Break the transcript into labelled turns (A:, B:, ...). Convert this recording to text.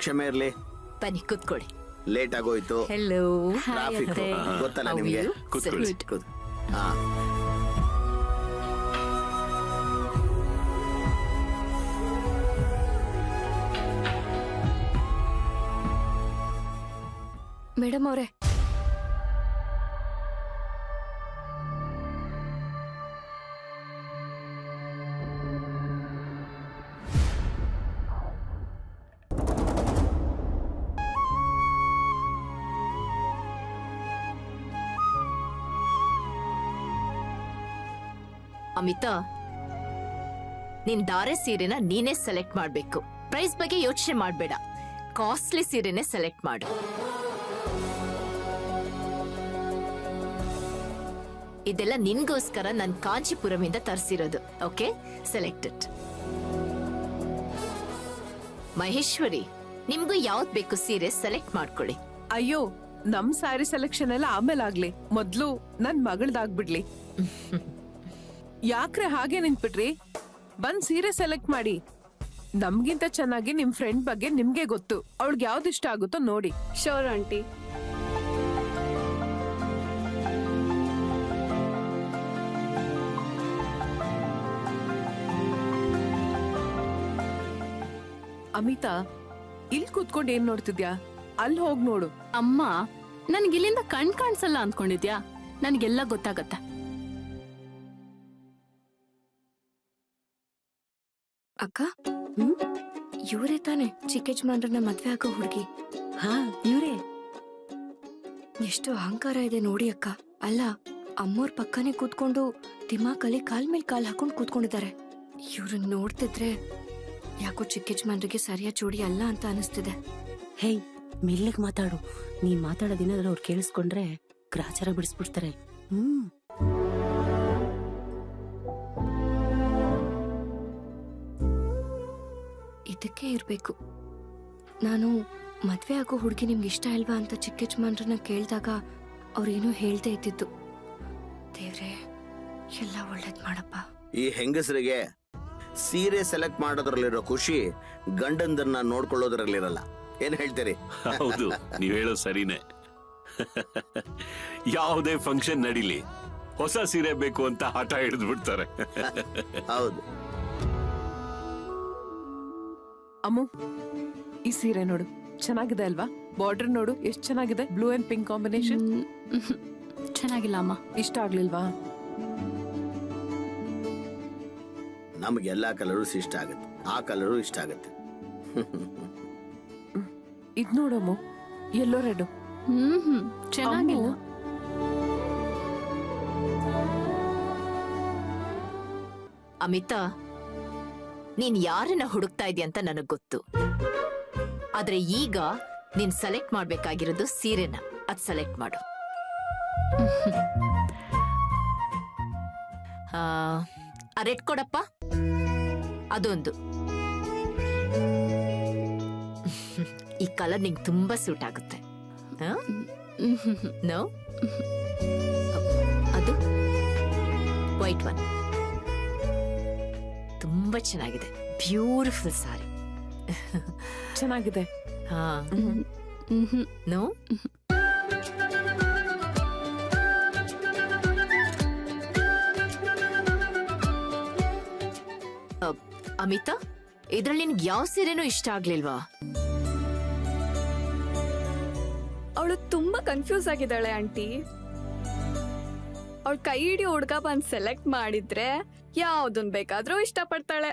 A: ಕ್ಷಮೆ ಇರ್ಲಿ.
B: ಬನ್ನಿ ಕೂತ್ಕೊಳ್ಳಿ.
A: ಲೇಟ್ ಆಗೋಯ್ತು.
B: ಹೆಲೋ.
A: ಟ್ರಾಫಿಕ್ ಗೊತ್ತಲ್ಲ ನಿಮ್ಗೆ.
C: ಕೂತ್ಕೊಳ್ಳಿ.
A: ಹಾ,
D: ಮೇಡಮ್ ಅವರೇ,
B: ಅಮಿತಾ, ನಿನ್ ದಾರೆ ಸೀರೆನ ನೀನೇ ಸೆಲೆಕ್ಟ್ ಮಾಡ್ಬೇಕು. ಪ್ರೈಸ್ ಬಗ್ಗೆ ಯೋಚನೆ ಮಾಡ್ಬೇಡ, ಕಾಸ್ಟ್ಲಿ ಸೀರೆನೆ ಸೆಲೆಕ್ಟ್ ಮಾಡು. ಇದೆಲ್ಲ ನಿನ್ಗೋಸ್ಕರ ನಾನು ಕಾಂಚೀಪುರಮಿಂದ ತರಿಸಿರೋದು. Okay, selected. ಮಹೇಶ್ವರಿ, ನಿಮ್ಗೂ ಯಾವ್ದು ಬೇಕು ಸೀರೆ ಸೆಲೆಕ್ಟ್ ಮಾಡ್ಕೊಳ್ಳಿ.
E: ಅಯ್ಯೋ, ನಮ್ ಸ್ಯಾರಿ ಸೆಲೆಕ್ಷನ್ ಎಲ್ಲ ಆಮೇಲೆ ಆಗ್ಲಿ, ಮೊದ್ಲು ನನ್ ಮಗಳದಾಗ್ಬಿಡ್ಲಿ. ಯಾಕ್ರೆ ಹಾಗೆ ನಿಂತ್ಬಿಟ್ರಿ? ಬಂದ್ ಸೀರೆ ಸೆಲೆಕ್ಟ್ ಮಾಡಿ. ನಮ್ಗಿಂತ ಚೆನ್ನಾಗಿ ನಿಮ್ ಫ್ರೆಂಡ್ ಬಗ್ಗೆ ನಿಮ್ಗೆ ಗೊತ್ತು. ಅವಳಿಗೆ ಯಾವ್ದು ಇಷ್ಟ ಆಗುತ್ತೋ ನೋಡಿ.
D: Sure aunty.
E: ಅಮಿತಾ, ಇಲ್ಲಿ ಕೂತ್ಕೊಂಡು ಏನ್ ನೋಡ್ತಿದ್ಯಾ? ಅಲ್ಲಿ ಹೋಗ್ ನೋಡು.
F: ಅಮ್ಮ, ನನ್ಗಿಲ್ಲಿಂದ ಕಣ್ ಕಾಣಿಸಲ್ಲ ಅಂದ್ಕೊಂಡಿದ್ಯಾ? ನನ್ಗೆಲ್ಲ ಗೊತ್ತಾಗತ್ತೆ.
D: ಅಕ್ಕ, ಇವರೇ ತಾನೆ ಚಿಕ್ಕ ಯಜಮಾನ್ರನ್ನ ಮದ್ವೆ ಆಗೋ ಹುಡುಗಿ?
G: ಹಾ, ಇವ್ರೇ.
D: ಎಷ್ಟು ಅಹಂಕಾರ ಇದೆ ನೋಡಿ ಅಕ್ಕ. ಅಲ್ಲ, ಅಮ್ಮೋರ್ ಪಕ್ಕನೆ ಕೂತ್ಕೊಂಡು ದಿಮಾಕಲ್ಲಿ ಕಾಲ್ ಮೇಲ್ ಕಾಲ್ ಹಾಕೊಂಡು ಕೂತ್ಕೊಂಡಿದ್ದಾರೆ. ಇವ್ರನ್ನ ನೋಡ್ತಿದ್ರೆ ಯಾಕೋ ಚಿಕ್ಕ ಯಜಮಾನ್ರಿಗೆ ಸರಿಯಾದ ಜೋಡಿ ಅಲ್ಲ ಅಂತ ಅನಿಸ್ತಿದೆ.
G: ಹೇಯ್, ಮೆಲ್ಲಗ್ ಮಾತಾಡು. ನೀನ್ ಮಾತಾಡೋದೇನಾದ್ರೂ ಅವ್ರು ಕೇಳಿಸ್ಕೊಂಡ್ರೆ ಗ್ರಾಚಾರ ಬಿಡಿಸ್ಬಿಡ್ತಾರೆ.
D: ಇದಕ್ಕೆ ಇರ್ಬೇಕು. ನಾನು ಮದ್ವೆ ಆಗೋ ಹುಡುಗಿ ನಿಮ್ಗೆ ಇಷ್ಟ ಇಲ್ವಾ ಅಂತ ಚಿಕ್ಕ ಯಜಮಾನ್ರನ್ನ ಕೇಳಿದಾಗ ಅವ್ರೇನೋ ಹೇಳ್ದೆ ಇದ್ದಿದ್ದು. ದೇವ್ರೆ, ಎಲ್ಲ ಒಳ್ಳೇದ್ ಮಾಡಪ್ಪ.
A: ಈ ಹೆಂಗಸರಿಗೆ ಸೀರೆ ಸೆಲೆಕ್ಟ್ ಮಾಡೋದ್ರಲ್ಲಿರೋ ಖುಷಿ ಗಂಡಂದನ್ನ ನೋಡ್ಕೊಳ್ಳೋದ್ರಲ್ಲಿರಲ್ಲ. ಏನ್ ಹೇಳ್ತೀರಿ?
C: ಹೌದು, ನೀವ್ ಹೇಳೋ ಸರಿನೇ. ಯಾವುದೇ ಫಂಕ್ಷನ್ ನಡೀಲಿ, ಹೊಸ ಸೀರೆ ಬೇಕು ಅಂತ ಹಠ ಹಿಡಿದು ಬಿಡ್ತಾರೆ.
A: ಹೌದು.
E: ಅಮ್ಮು, ಈ ಸೀರೆ ನೋಡು, ಚೆನ್ನಾಗಿದೆ ಅಲ್ವಾ? ಬಾರ್ಡರ್ ನೋಡು, ಎಷ್ಟ್ ಚೆನ್ನಾಗಿದೆ. Blue and pink combination.
F: ಚೆನ್ನಾಗಿಲ್ಲ ಅಮ್ಮ.
E: ಇಷ್ಟ ಆಗ್ಲಿಲ್ವಾ?
A: ನಮ್ಗೆ ಎಲ್ಲಾ ಕಲರು ಇಷ್ಟ ಆಗುತ್ತೆ, ಆ ಕಲರು ಇಷ್ಟ ಆಗುತ್ತೆ.
E: ಇದ್ ನೋಡಮ್ಮು, ಯೆಲ್ಲೋ ರೆಡ್.
F: ಚೆನ್ನಾಗಿಲ್ಲ.
B: ಅಮಿತಾ, ನೀನ್ ಯಾರನ್ನ ಹುಡುಕ್ತಾ ಇದೀಯ ಅಂತ ನನಗ್ ಗೊತ್ತು. ಆದ್ರೆ ಈಗ ನೀನ್ ಸೆಲೆಕ್ಟ್ ಮಾಡ್ಬೇಕಾಗಿರೋದು ಸೀರೆನ. ಅದ್ ಸೆಲೆಕ್ಟ್ ಮಾಡು. ಆ ರೆಡ್ ಕೊಡಪ್ಪ, ಅದೊಂದು. ಈ ಕಲರ್ ನಿಂಗೆ ತುಂಬಾ ಸೂಟ್ ಆಗುತ್ತೆ. ನೋ, ಅದು ವೈಟ್ ಒನ್ ತುಂಬಾ ಚೆನ್ನಾಗಿದೆ. ಬ್ಯೂಟಿಫುಲ್ ಸಾರಿ.
E: ಚೆನ್ನಾಗಿದೆ.
B: ಹಾ, ನೋ, ಅಮಿತಾ, ಇದ್ರಲ್ಲಿ ನಿನ್ಗೆ ಯಾವ ಸೀರೆನೂ ಇಷ್ಟ ಆಗ್ಲಿಲ್ವಾ?
H: ಅವಳು ತುಂಬಾ ಕನ್ಫ್ಯೂಸ್ ಆಗಿದ್ದಾಳೆ ಆಂಟಿ. ಅವಳು ಕೈ ಹಿಡಿಯೋ ಹುಡ್ಗ ಬಂದ್ ಸೆಲೆಕ್ಟ್ ಮಾಡಿದ್ರೆ ಯಾವ್ದನ್ ಬೇಕಾದ್ರೂ ಇಷ್ಟಪಡ್ತಾಳೆ.